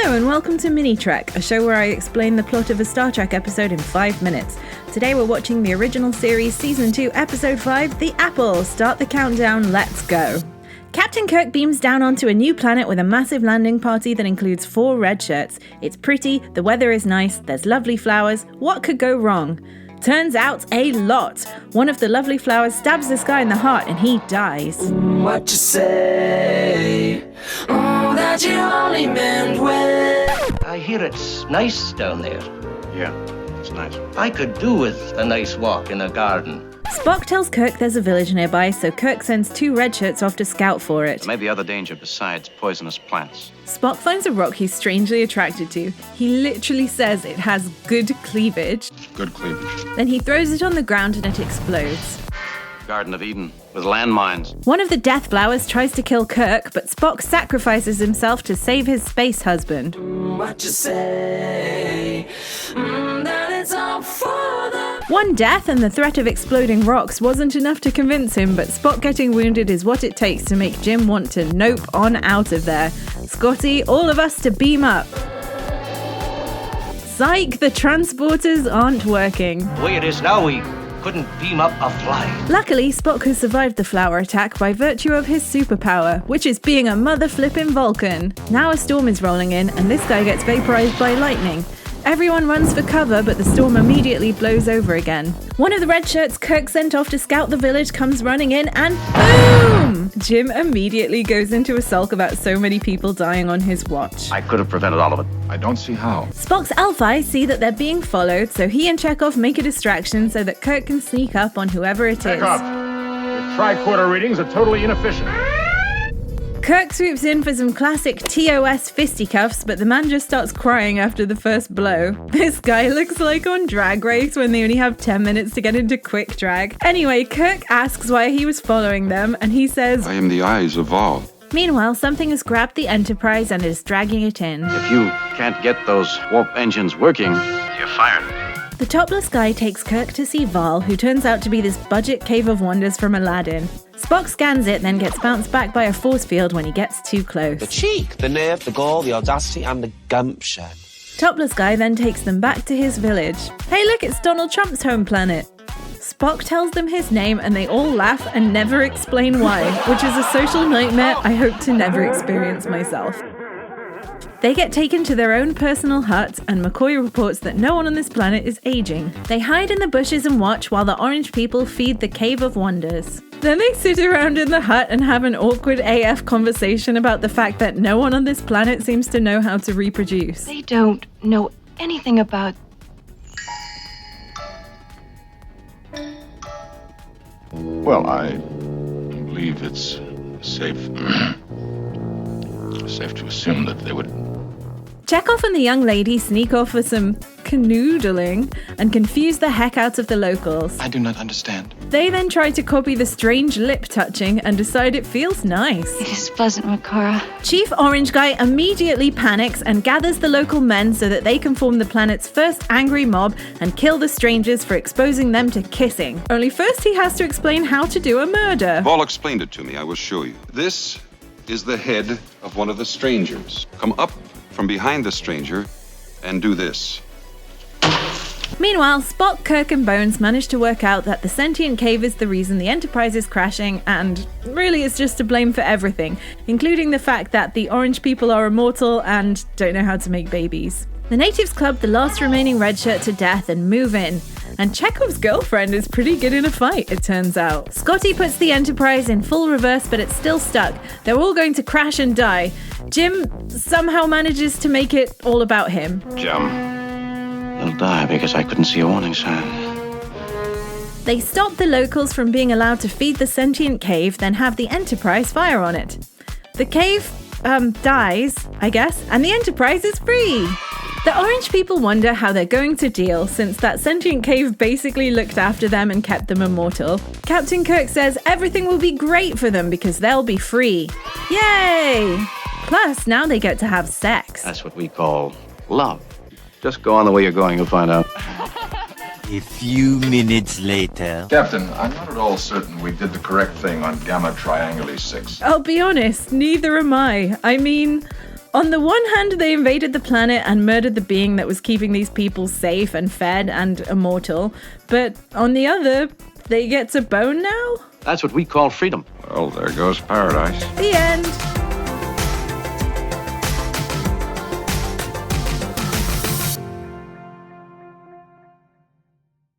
Hello and welcome to Mini Trek, a show where I explain the plot of a Star Trek episode in 5 minutes. Today we're watching the original series Season 2, Episode 5, The Apple. Start the countdown, let's go. Captain Kirk beams down onto a new planet with a massive landing party that includes 4 red shirts. It's pretty, the weather is nice, there's lovely flowers. What could go wrong? Turns out a lot. One of the lovely flowers stabs this guy in the heart and he dies. What you say? Oh, that you only meant well. I hear it's nice down there. Yeah, it's nice. I could do with a nice walk in a garden. Spock tells Kirk there's a village nearby, so Kirk sends 2 red shirts off to scout for it. There may be other danger besides poisonous plants. Spock finds a rock he's strangely attracted to. He literally says it has good cleavage. Good cleavage. Then he throws it on the ground and it explodes. Garden of Eden with landmines. One of the death flowers tries to kill Kirk, but Spock sacrifices himself to save his space husband. What you say? That it's all for the... One death and the threat of exploding rocks wasn't enough to convince him, but Spock getting wounded is what it takes to make Jim want to nope on out of there. Scotty, all of us to beam up. Psych, the transporters aren't working. The way it is now, we couldn't beam up a fly. Luckily, Spock has survived the flower attack by virtue of his superpower, which is being a mother-flippin' Vulcan. Now a storm is rolling in, and this guy gets vaporized by lightning. Everyone runs for cover, but the storm immediately blows over again. One of the red shirts Kirk sent off to scout the village comes running in, and boom! Jim immediately goes into a sulk about so many people dying on his watch. I could have prevented all of it. I don't see how. Spock's Alphi see that they're being followed, so he and Chekhov make a distraction so that Kirk can sneak up on whoever it is. Chekhov, your tricorder readings are totally inefficient. Kirk swoops in for some classic TOS fisticuffs, but the man just starts crying after the first blow. This guy looks like on Drag Race when they only have 10 minutes to get into quick drag. Anyway, Kirk asks why he was following them, and he says, I am the eyes of all. Meanwhile, something has grabbed the Enterprise and is dragging it in. If you can't get those warp engines working, you're fired. The topless guy takes Kirk to see Val, who turns out to be this budget cave of wonders from Aladdin. Spock scans it, then gets bounced back by a force field when he gets too close. The cheek, the nerve, the gall, the audacity, and the gumption. Topless guy then takes them back to his village. Hey look, it's Donald Trump's home planet. Spock tells them his name and they all laugh and never explain why, which is a social nightmare I hope to never experience myself. They get taken to their own personal hut, and McCoy reports that no one on this planet is aging. They hide in the bushes and watch while the orange people feed the Cave of Wonders. Then they sit around in the hut and have an awkward AF conversation about the fact that no one on this planet seems to know how to reproduce. They don't know anything about... Well, I believe it's safe to assume that they would... Chekhov and the young lady sneak off for some canoodling and confuse the heck out of the locals. I do not understand. They then try to copy the strange lip touching and decide it feels nice. It is pleasant, Makara. Chief Orange Guy immediately panics and gathers the local men so that they can form the planet's first angry mob and kill the strangers for exposing them to kissing. Only first he has to explain how to do a murder. Vol explained it to me. I will show you. This is the head of one of the strangers. Come up from behind the stranger and do this. Meanwhile, Spock, Kirk and Bones manage to work out that the sentient cave is the reason the Enterprise is crashing and really is just to blame for everything, including the fact that the orange people are immortal and don't know how to make babies. The natives club the last remaining red shirt to death and move in. And Chekhov's girlfriend is pretty good in a fight, it turns out. Scotty puts the Enterprise in full reverse, but it's still stuck. They're all going to crash and die. Jim somehow manages to make it all about him. Jim, they'll die because I couldn't see a warning sign. They stop the locals from being allowed to feed the sentient cave, then have the Enterprise fire on it. The cave, dies, I guess, and the Enterprise is free. The orange people wonder how they're going to deal, since that sentient cave basically looked after them and kept them immortal. Captain Kirk says everything will be great for them because they'll be free. Yay! Plus, now they get to have sex. That's what we call love. Just go on the way you're going, you'll find out. A few minutes later. Captain, I'm not at all certain we did the correct thing on Gamma Trianguli 6. I'll be honest, neither am I. I mean, On the one hand, they invaded the planet and murdered the being that was keeping these people safe and fed and immortal. But on the other, they get to bone now? That's what we call freedom. Well, there goes paradise. The end.